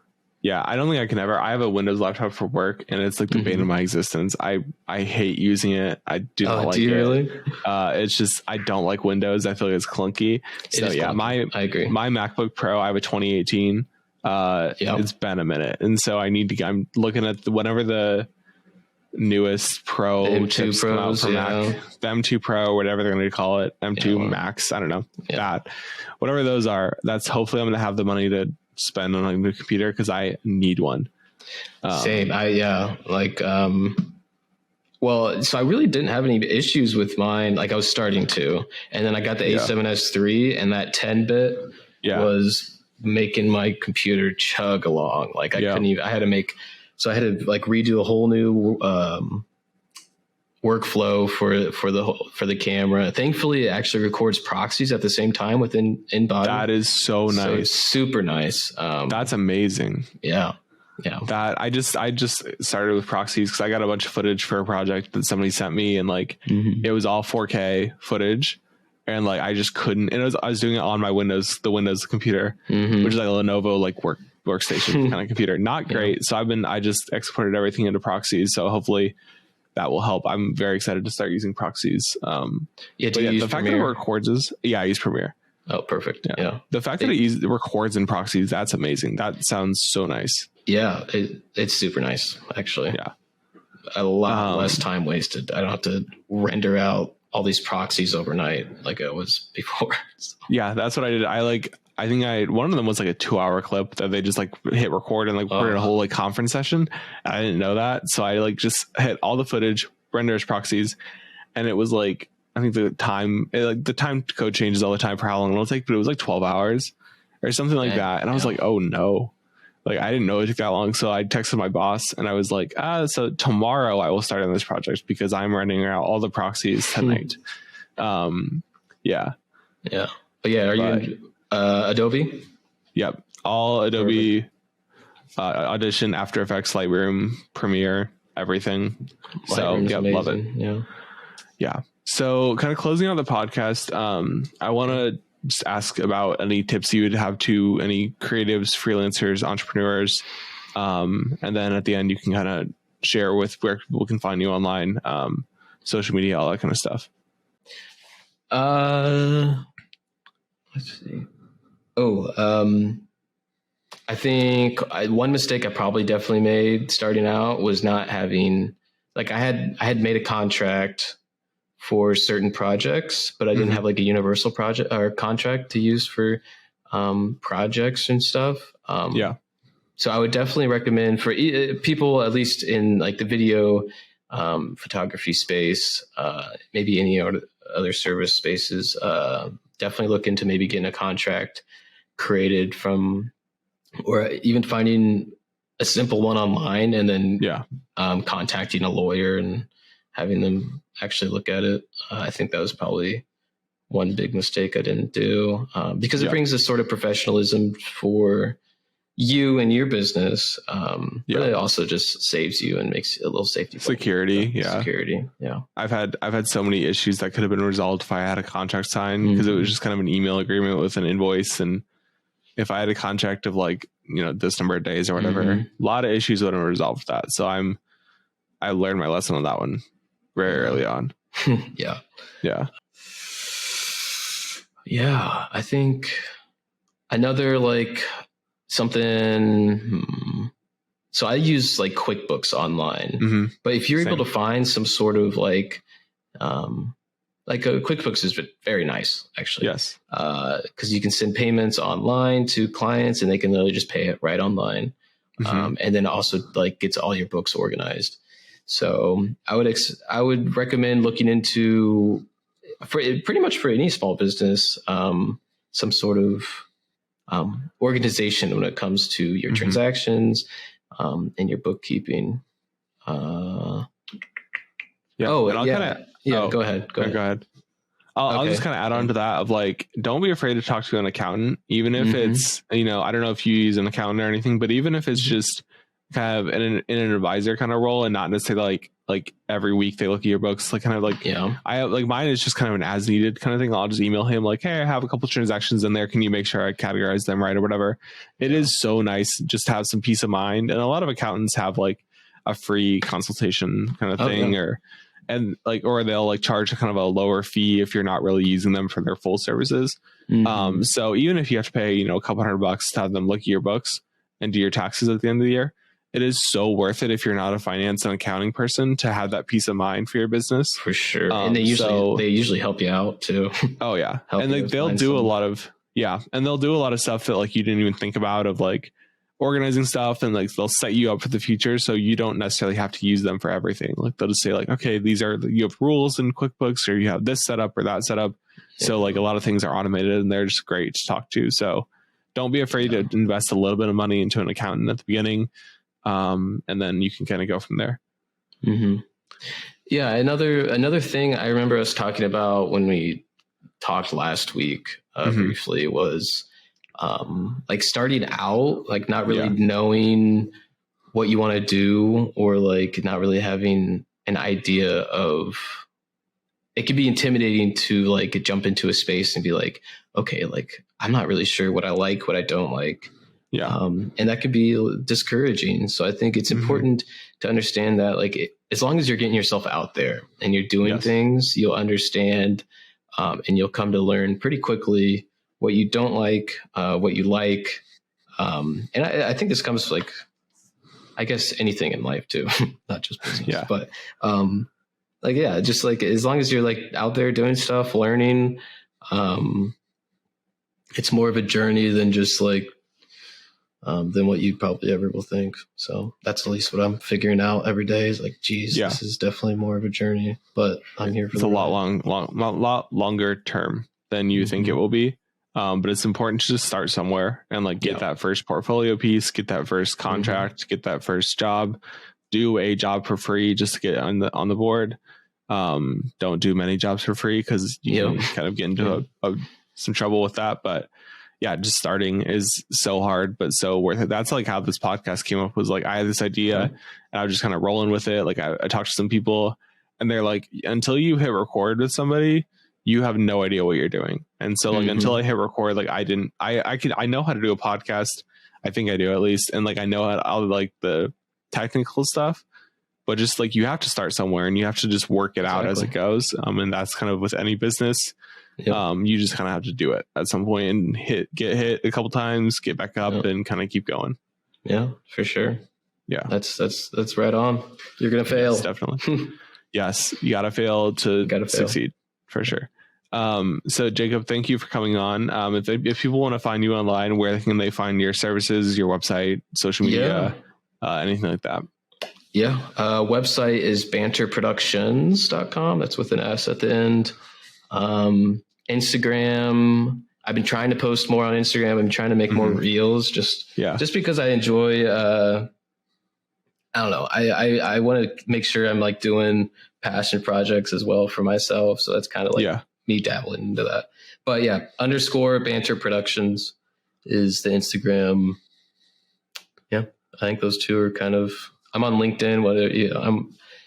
yeah, I don't think I can ever. I have a Windows laptop for work, and it's like the bane of my existence. I hate using it. I do not like it. Really? It's just I don't like Windows. I feel like it's clunky. So yeah, clunky. I agree. My MacBook Pro, I have a 2018. It's been a minute, and so I need to. I'm looking at whenever the newest Pro chips come out for Mac, the M2 Pro, whatever they're going to call it, M2 Max. I don't know that. Whatever those are, that's hopefully I'm going to have the money to spend on a new computer because I need one. Same. Well, so I really didn't have any issues with mine. Like I was starting to, and then I got the A7S III, and that 10-bit was making my computer chug along. Like I couldn't even. I had to like redo a whole new workflow for the camera. Thankfully, it actually records proxies at the same time within body. That is so nice. So super nice. That's amazing. Yeah. That I just started with proxies because I got a bunch of footage for a project that somebody sent me, and like it was all 4K footage, and like I just couldn't. And I was doing it on my the Windows computer, which is like a Lenovo like workstation kind of computer. Not great. So I just exported everything into proxies. So hopefully that will help. I'm very excited to start using proxies. The fact that it records I use Premiere. Oh, perfect. Yeah. The fact that it records in proxies, that's amazing. That sounds so nice. Yeah, it's super nice, actually. Yeah. A lot less time wasted. I don't have to render out all these proxies overnight like I was before. So. Yeah, that's what I did. I think one of them was like a 2-hour clip that they just like hit record and like recorded a whole like conference session. I didn't know that. So I like just hit all the footage, render as proxies, and it was like, I think the time code changes all the time for how long it'll take, but it was like 12 hours or something like that. And I was like, oh no, like I didn't know it took that long. So I texted my boss and I was like, so tomorrow I will start on this project because I'm rendering out all the proxies tonight. Yeah. But yeah, are you in Adobe? Yep. All Adobe, Audition, After Effects, Lightroom, Premiere, everything. Lightroom's so love it. Yeah. So kind of closing out the podcast, I want to just ask about any tips you would have to any creatives, freelancers, entrepreneurs. And then at the end, you can kind of share with where people can find you online, social media, all that kind of stuff. Let's see. I think one mistake I probably definitely made starting out was not having, like I had made a contract for certain projects, but I didn't have like a universal project or contract to use for projects and stuff. So I would definitely recommend for people, at least in like the video photography space, maybe any other service spaces, definitely look into maybe getting a contract created from, or even finding a simple one online and then contacting a lawyer and having them actually look at it. I think that was probably one big mistake I didn't do because it brings this sort of professionalism for you and your business. But it also just saves you and makes a little safety. Security. Security. Yeah. I've had so many issues that could have been resolved if I had a contract signed because it was just kind of an email agreement with an invoice. And if I had a contract of like, this number of days or whatever, a lot of issues would have resolved with that. So I learned my lesson on that one very early on. Yeah. I think another like something. So I use like QuickBooks online, but if you're able to find some sort of like a QuickBooks is very nice actually. Yes. Because you can send payments online to clients and they can literally just pay it right online. And then also like gets all your books organized. So I would recommend looking into pretty much for any small business, some sort of organization when it comes to your transactions and your bookkeeping. Go ahead. Go ahead. I'll just kind of add on to that of like, don't be afraid to talk to an accountant, even if it's, I don't know if you use an accountant or anything, but even if it's just kind of in an advisor kind of role and not necessarily like every week they look at your books, like kind of like, I have like mine is just kind of an as needed kind of thing. I'll just email him like, hey, I have a couple transactions in there. Can you make sure I categorize them right or whatever? It is so nice just to have some peace of mind. And a lot of accountants have like a free consultation kind of thing or they'll like charge a kind of a lower fee if you're not really using them for their full services. So even if you have to pay, a couple $100 to have them look at your books and do your taxes at the end of the year, it is so worth it if you're not a finance and accounting person to have that peace of mind for your business. For sure. And they usually help you out too. Oh yeah. And like they'll do a lot of stuff that like you didn't even think about of like organizing stuff, and like they'll set you up for the future so you don't necessarily have to use them for everything. Like they'll just say like, okay, you have rules in QuickBooks, or you have this setup or that setup. So like a lot of things are automated and they're just great to talk to. So don't be afraid to invest a little bit of money into an accountant at the beginning. And then you can kind of go from there. Yeah. Another thing I remember us talking about when we talked last week briefly was like starting out, like not really knowing what you want to do, or like not really having an idea of, it could be intimidating to like jump into a space and be like, okay, like I'm not really sure what I like, what I don't like. And that could be discouraging. So I think it's important to understand that like as long as you're getting yourself out there and you're doing things, you'll understand and you'll come to learn pretty quickly what you don't like, what you like. And I think this comes like, I guess anything in life too, not just business, but just like, as long as you're like out there doing stuff, learning, it's more of a journey than just like, than what you probably ever will think. So that's at least what I'm figuring out every day is like, geez, this is definitely more of a journey, but I'm here for it's a lot longer term than you think it will be. But it's important to just start somewhere and like get that first portfolio piece, get that first contract, get that first job, do a job for free just to get on the board. Don't do many jobs for free because you can kind of get into some trouble with that. But yeah, just starting is so hard, but so worth it. That's like how this podcast came up, was like, I had this idea and I was just kind of rolling with it. Like I talked to some people and they're like, until you hit record with somebody, you have no idea what you're doing. And so like, until I hit record, like I know how to do a podcast. I think I do at least. And like, I know how to like the technical stuff, but just like, you have to start somewhere and you have to just work it out as it goes. And that's kind of with any business. You just kind of have to do it at some point and get hit a couple times, get back up and kind of keep going. Yeah, for sure. Yeah. That's right on. You're going to fail. Yes, definitely. Yes. You got to fail to succeed for sure. So Jacob, thank you for coming on. If people want to find you online, where can they find your services, your website, social media, anything like that? Website is banterproductions.com. That's with an S at the end. Instagram, I've been trying to post more on Instagram. I'm trying to make more reels just because I enjoy, I don't know. I want to make sure I'm like doing passion projects as well for myself. So that's kind of like me dabbling into that, but _Banter Productions is the Instagram. I think those two are kind of, I'm on LinkedIn,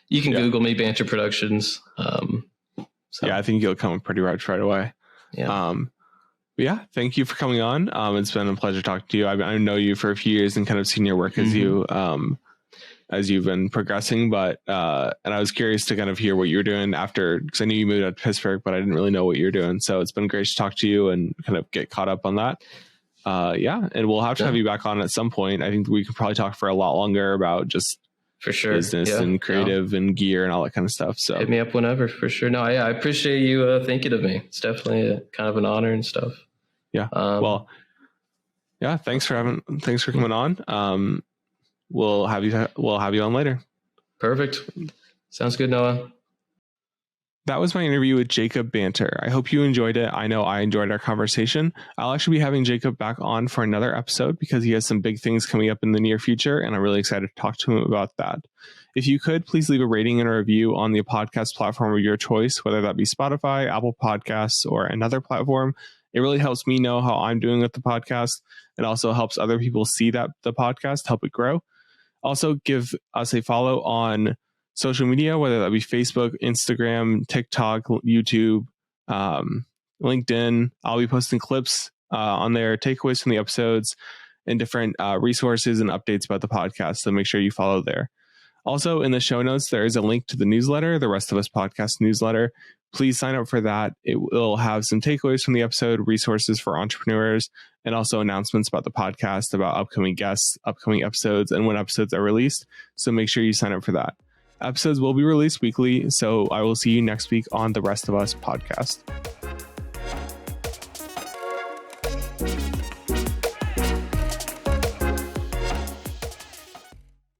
you can Google me, Banter Productions. I think you'll come pretty right away. Thank you for coming on. It's been a pleasure talking to you. I know you for a few years and kind of seen your work as you've been progressing, but and I was curious to kind of hear what you were doing after, because I knew you moved out to Pittsburgh, but I didn't really know what you were doing. So it's been great to talk to you and kind of get caught up on that. And we'll have to have you back on at some point. I think we could probably talk for a lot longer about just for sure business and creative and gear and all that kind of stuff. So hit me up whenever, for sure. No, I appreciate you thinking of me. It's definitely kind of an honor and stuff. Thanks for coming on. We'll have you on later. Perfect. Sounds good, Noah. That was my interview with Jacob Banter. I hope you enjoyed it. I know I enjoyed our conversation. I'll actually be having Jacob back on for another episode because he has some big things coming up in the near future, and I'm really excited to talk to him about that. If you could, please leave a rating and a review on the podcast platform of your choice, whether that be Spotify, Apple Podcasts, or another platform. It really helps me know how I'm doing with the podcast. It also helps other people see that the podcast, help it grow. Also, give us a follow on social media, whether that be Facebook, Instagram, TikTok, YouTube, LinkedIn. I'll be posting clips on there, takeaways from the episodes, and different resources and updates about the podcast. So make sure you follow there. Also, in the show notes, there is a link to the newsletter, the Rest of Us podcast newsletter. Please sign up for that. It will have some takeaways from the episode, resources for entrepreneurs, and also announcements about the podcast, about upcoming guests, upcoming episodes, and when episodes are released. So make sure you sign up for that. Episodes will be released weekly, so I will see you next week on the Rest of Us podcast.